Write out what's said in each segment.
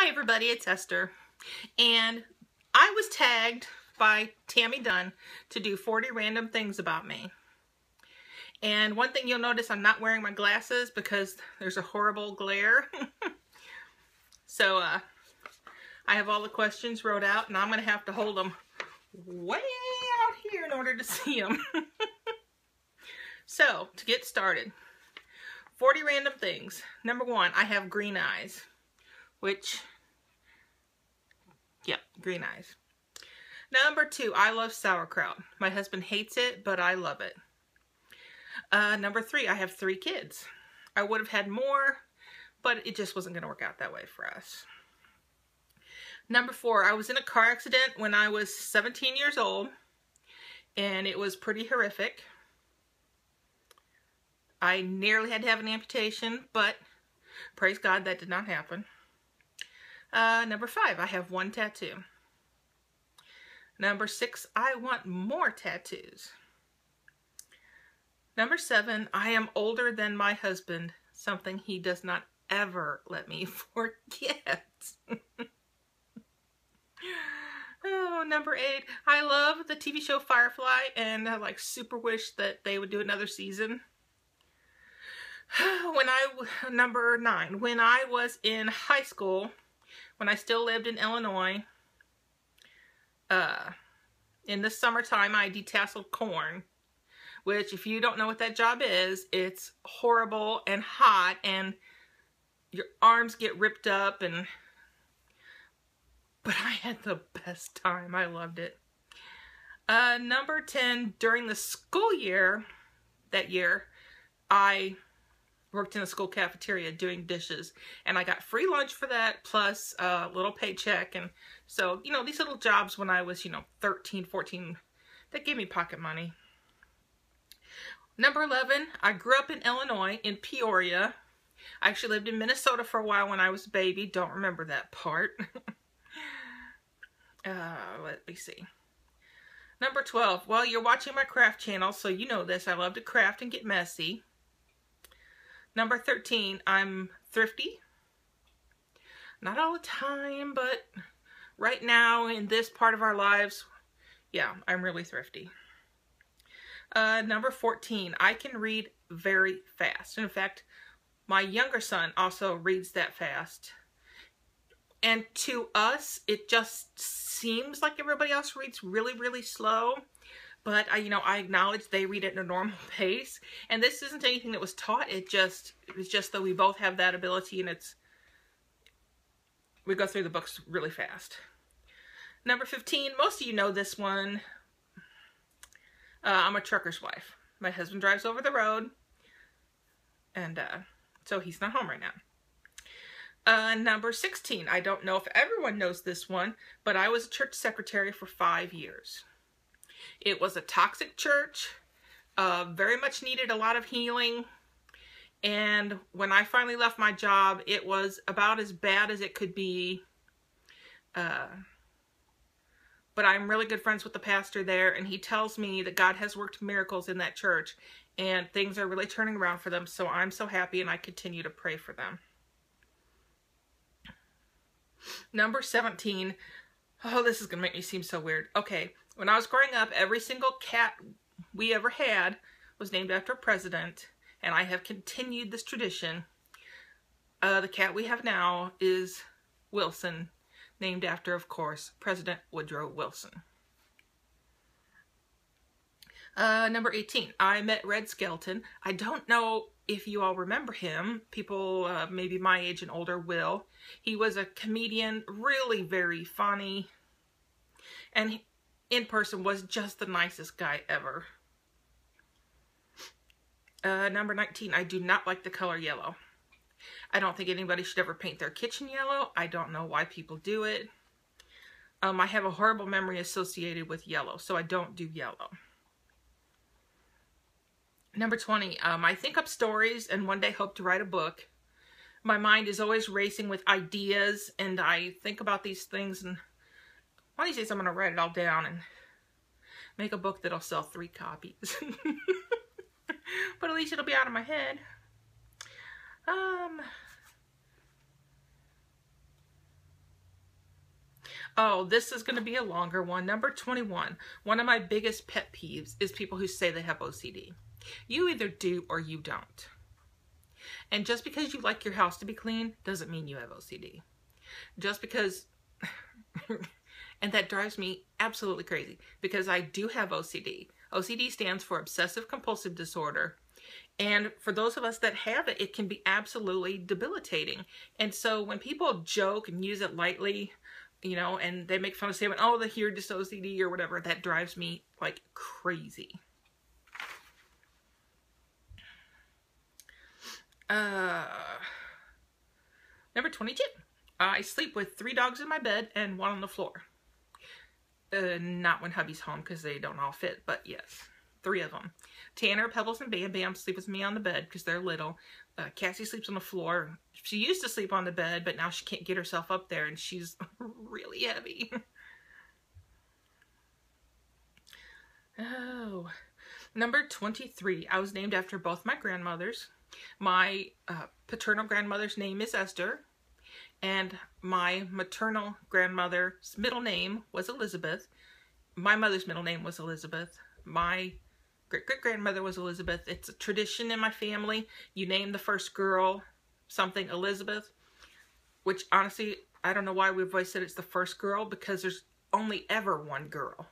Hi everybody, it's Esther, and I was tagged by Tammy Dunn to do 40 random things about me. And one thing you'll notice, I'm not wearing my glasses because there's a horrible glare. So I have all the questions wrote out, and I'm going to have to hold them way out here in order to see them. So, to get started, 40 random things. Number 1, I have green eyes. Which, yep, green eyes. Number 2, I love sauerkraut. My husband hates it, but I love it. Number 3, I have 3 kids. I would have had more, but it just wasn't going to work out that way for us. Number 4, I was in a car accident when I was 17 years old, and it was pretty horrific. I nearly had to have an amputation, but praise God that did not happen. Number 5, I have 1 tattoo. Number 6, I want more tattoos. Number 7, I am older than my husband, something he does not ever let me forget. Oh, number 8, I love the TV show Firefly, and I like super wish that they would do another season. Number 9, when I was in high school, when I still lived in Illinois, in the summertime, I detasseled corn, which, if you don't know what that job is, it's horrible and hot, and your arms get ripped up, but I had the best time. I loved it. Number 10, during the school year, that year, I worked in a school cafeteria doing dishes, and I got free lunch for that, plus a little paycheck. And so, you know, these little jobs when I was, 13, 14, that gave me pocket money. Number 11, I grew up in Illinois, in Peoria. I actually lived in Minnesota for a while when I was a baby. Don't remember that part. Let me see. Number 12, well, you're watching my craft channel, so you know this. I love to craft and get messy. Number 13, I'm thrifty. Not all the time, but right now in this part of our lives, yeah, I'm really thrifty. Number 14, I can read very fast. In fact, my younger son also reads that fast. And to us, it just seems like everybody else reads really, really slow. But I acknowledge they read at a normal pace, and this isn't anything that was taught. It was just that we both have that ability, and we go through the books really fast. Number 15, most of you know this one. I'm a trucker's wife. My husband drives over the road, and so he's not home right now. Number 16, I don't know if everyone knows this one, but I was a church secretary for 5 years. It was a toxic church, very much needed a lot of healing, and when I finally left my job, it was about as bad as it could be, but I'm really good friends with the pastor there, and he tells me that God has worked miracles in that church, and things are really turning around for them, so I'm so happy, and I continue to pray for them. Number 17, oh, this is going to make me seem so weird. Okay. When I was growing up, every single cat we ever had was named after a president, and I have continued this tradition. The cat we have now is Wilson, named after, of course, President Woodrow Wilson. Number 18, I met Red Skelton. I don't know if you all remember him. People maybe my age and older will. He was a comedian, really very funny, and he, in person, was just the nicest guy ever. Number 19, I do not like the color yellow. I don't think anybody should ever paint their kitchen yellow. I don't know why people do it. I have a horrible memory associated with yellow, so I don't do yellow. Number 20, I think up stories and one day hope to write a book. My mind is always racing with ideas, and I think about these things, and one of these days I'm going to write it all down and make a book that'll sell 3 copies. But at least it'll be out of my head. Oh, this is going to be a longer one. Number 21. One of my biggest pet peeves is people who say they have OCD. You either do or you don't. And just because you like your house to be clean doesn't mean you have OCD. Just because, and that drives me absolutely crazy because I do have OCD. OCD stands for obsessive compulsive disorder. And for those of us that have it, it can be absolutely debilitating. And so when people joke and use it lightly, you know, and they make fun of saying, oh, you're just OCD or whatever, that drives me like crazy. Number 22. I sleep with 3 dogs in my bed and 1 on the floor. Not when hubby's home because they don't all fit, but yes, 3 of them. Tanner, Pebbles, and Bam Bam sleep with me on the bed because they're little. Cassie sleeps on the floor. She used to sleep on the bed, but now she can't get herself up there, and she's really heavy. Oh. Number 23. I was named after both my grandmothers. My paternal grandmother's name is Esther, and my maternal grandmother's middle name was Elizabeth. My mother's middle name was Elizabeth. My great-great-grandmother was Elizabeth. It's a tradition in my family. You name the first girl something Elizabeth, which honestly, I don't know why we've always said it's the first girl, because there's only ever one girl.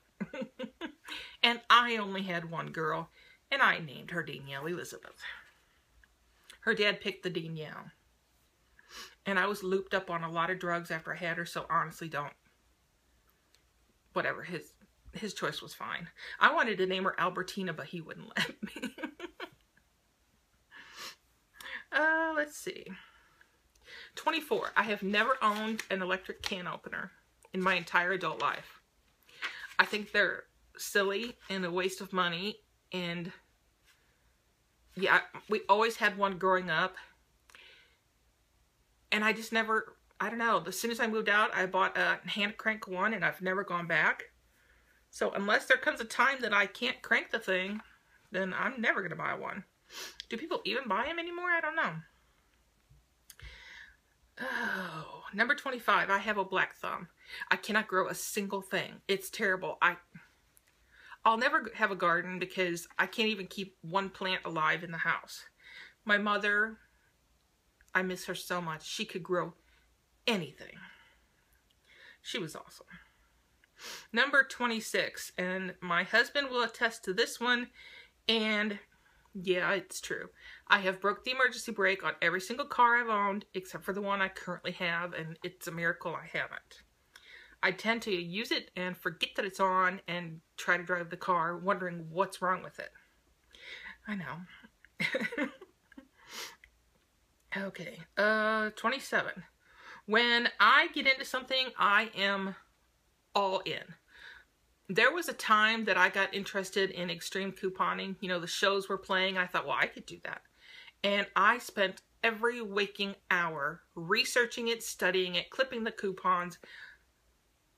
And I only had one girl, and I named her Danielle Elizabeth. Her dad picked the Danielle. And I was looped up on a lot of drugs after I had her, so honestly don't. Whatever, his choice was fine. I wanted to name her Albertina, but he wouldn't let me. Let's see. 24. I have never owned an electric can opener in my entire adult life. I think they're silly and a waste of money. And yeah, we always had one growing up. And I just never, I don't know. As soon as I moved out, I bought a hand crank one and I've never gone back. So unless there comes a time that I can't crank the thing, then I'm never going to buy one. Do people even buy them anymore? I don't know. Oh, number 25. I have a black thumb. I cannot grow a single thing. It's terrible. I'll never have a garden because I can't even keep one plant alive in the house. My mother, I miss her so much. She could grow anything. She was awesome. Number 26, and my husband will attest to this one, and yeah, it's true. I have broke the emergency brake on every single car I've owned, except for the one I currently have, and it's a miracle I haven't. I tend to use it and forget that it's on and try to drive the car, wondering what's wrong with it. I know. Okay, 27. When I get into something, I am all in. There was a time that I got interested in extreme couponing. You know, the shows were playing. I thought, well, I could do that. And I spent every waking hour researching it, studying it, clipping the coupons.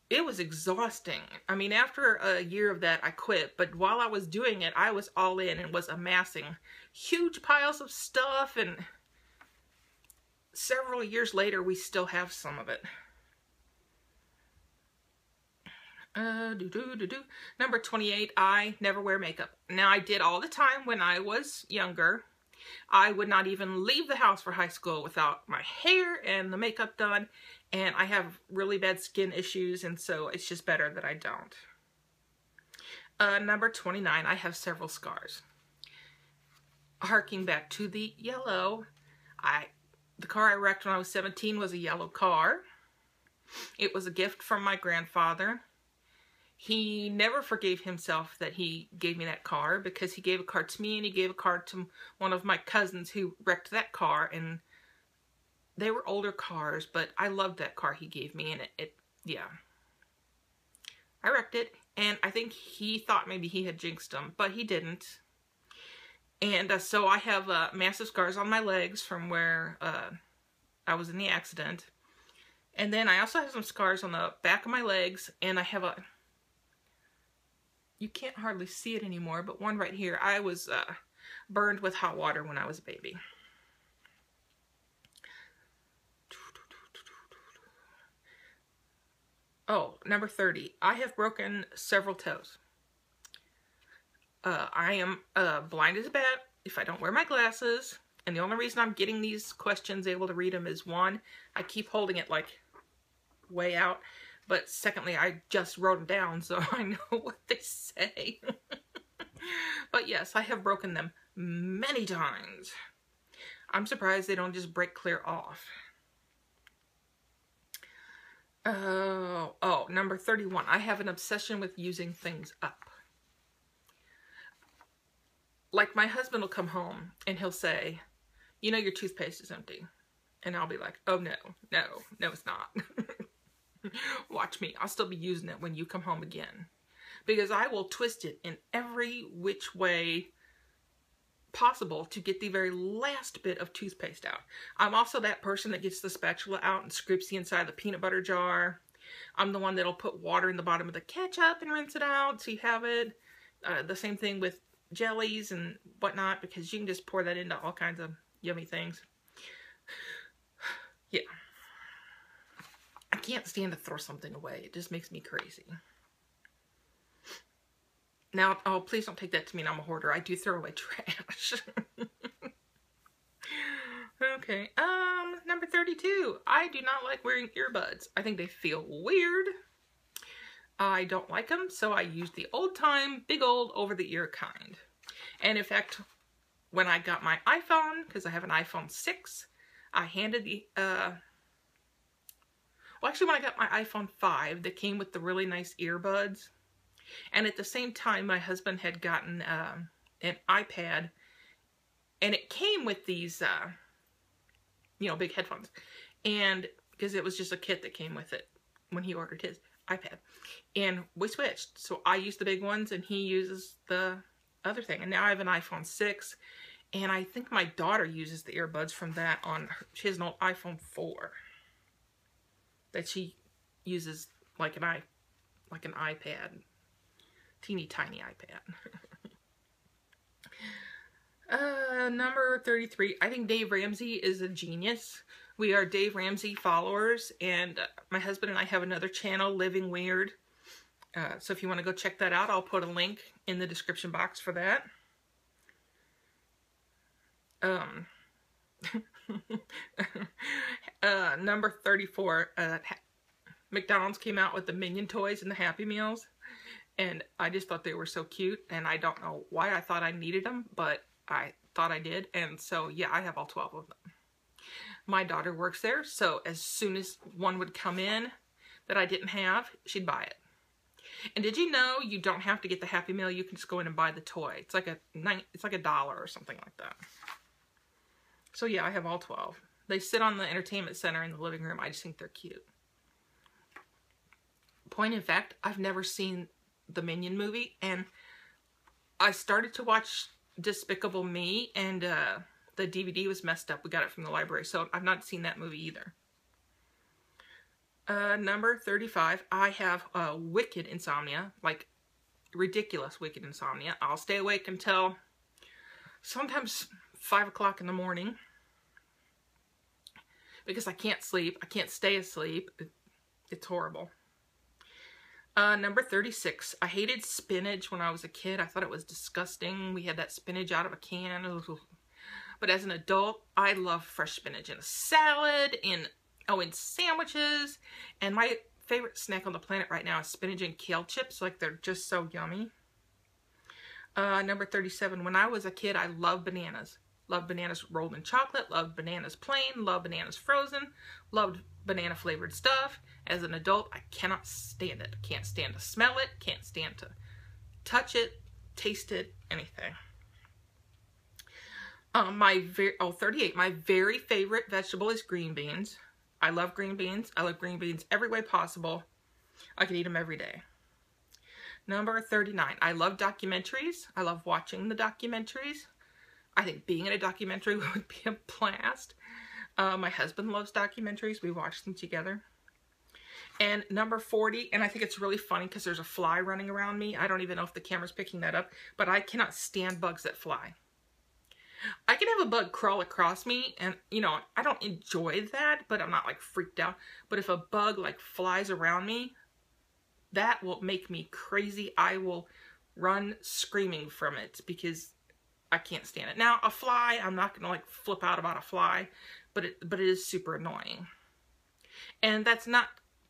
It was exhausting. I mean, after a year of that, I quit. But while I was doing it, I was all in and was amassing huge piles of stuff. And several years later, we still have some of it. Number 28, I never wear makeup. Now, I did all the time when I was younger. I would not even leave the house for high school without my hair and the makeup done. And I have really bad skin issues, and so it's just better that I don't. Number 29, I have several scars. Harking back to the yellow, the car I wrecked when I was 17 was a yellow car. It was a gift from my grandfather. He never forgave himself that he gave me that car, because he gave a car to me and he gave a car to one of my cousins who wrecked that car, and they were older cars, but I loved that car he gave me, and yeah. I wrecked it, and I think he thought maybe he had jinxed him, but he didn't. And so I have massive scars on my legs from where I was in the accident. And then I also have some scars on the back of my legs, and I have you can't hardly see it anymore, but one right here. I was burned with hot water when I was a baby. Oh, number 30. I have broken several toes. I am blind as a bat if I don't wear my glasses. And the only reason I'm getting these questions able to read them is, one, I keep holding it like way out. But secondly, I just wrote them down so I know what they say. But yes, I have broken them many times. I'm surprised they don't just break clear off. Oh, number 31. I have an obsession with using things up. Like, my husband will come home and he'll say, you know, your toothpaste is empty. And I'll be like, oh no, it's not. Watch me. I'll still be using it when you come home again. Because I will twist it in every which way possible to get the very last bit of toothpaste out. I'm also that person that gets the spatula out and scrapes the inside of the peanut butter jar. I'm the one that'll put water in the bottom of the ketchup and rinse it out so you have it. The same thing with jellies and whatnot, because you can just pour that into all kinds of yummy things. Yeah. I can't stand to throw something away. It just makes me crazy. Now, oh, please don't take that to mean I'm a hoarder. I do throw away trash. Okay, number 32. I do not like wearing earbuds. I think they feel weird. I don't like them, so I use the old-time, big old, over-the-ear kind. And in fact, when I got my iPhone, because I have an iPhone 6, I handed the, well, actually, when I got my iPhone 5, that came with the really nice earbuds. And at the same time, my husband had gotten an iPad, and it came with these, you know, big headphones. And because it was just a kit that came with it when he ordered his iPad. And we switched. So I use the big ones, and he uses the other thing. And now I have an iPhone 6, and I think my daughter uses the earbuds from that on, she has an old iPhone 4 that she uses like an iPad. Teeny tiny iPad. Number 33. I think Dave Ramsey is a genius. We are Dave Ramsey followers, and my husband and I have another channel, Living Weird. So if you want to go check that out, I'll put a link in the description box for that. Number 34. McDonald's came out with the Minion toys and the Happy Meals. And I just thought they were so cute, and I don't know why I thought I needed them, but I thought I did, and so yeah, I have all 12 of them. My daughter works there, so as soon as one would come in that I didn't have, she'd buy it. And did you know you don't have to get the Happy Meal? You can just go in and buy the toy. It's like $1 or something like that. So yeah, I have all 12. They sit on the entertainment center in the living room. I just think they're cute. Point in fact, I've never seen the Minion movie, and I started to watch Despicable Me, and the DVD was messed up. We got it from the library, so I've not seen that movie either. Number 35. I have wicked insomnia, like ridiculous wicked insomnia. I'll stay awake until sometimes 5 o'clock in the morning because I can't sleep. I can't stay asleep. It's horrible. Number 36. I hated spinach when I was a kid. I thought it was disgusting. We had that spinach out of a can. But as an adult, I love fresh spinach in a salad, in sandwiches. And my favorite snack on the planet right now is spinach and kale chips. Like, they're just so yummy. Number 37. When I was a kid, I loved bananas. Loved bananas rolled in chocolate. Loved bananas plain. Loved bananas frozen. Loved banana flavored stuff. As an adult, I cannot stand it. I can't stand to smell it. Can't stand to touch it, taste it, anything. 38. My very favorite vegetable is green beans. I love green beans. I love green beans every way possible. I could eat them every day. Number 39. I love documentaries. I love watching the documentaries. I think being in a documentary would be a blast. My husband loves documentaries. We watch them together. And number 40, and I think it's really funny because there's a fly running around me. I don't even know if the camera's picking that up, but I cannot stand bugs that fly. I can have a bug crawl across me, and, you know, I don't enjoy that, but I'm not, like, freaked out. But if a bug, like, flies around me, that will make me crazy. I will run screaming from it because I can't stand it. Now, a fly, I'm not going to like flip out about a fly, but it is super annoying. And that's not,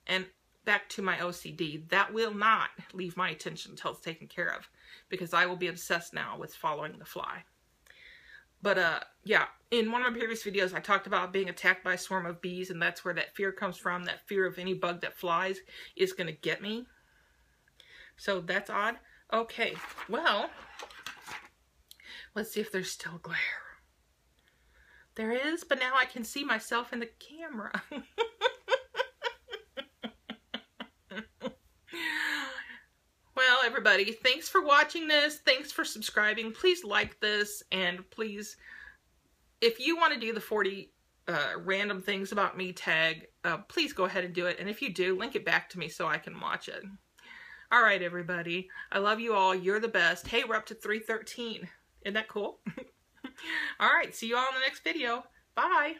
and back to my OCD, that will not leave my attention until it's taken care of, because I will be obsessed now with following the fly. But yeah, in one of my previous videos, I talked about being attacked by a swarm of bees, and that's where that fear comes from. That fear of any bug that flies is going to get me. So that's odd. Okay, well, let's see if there's still glare. There is, but now I can see myself in the camera. Well, everybody, thanks for watching this. Thanks for subscribing. Please like this, and please, if you want to do the 40 random things about me tag, please go ahead and do it. And if you do, link it back to me so I can watch it. All right, everybody. I love you all. You're the best. Hey, we're up to 313. Isn't that cool? All right, see you all in the next video. Bye.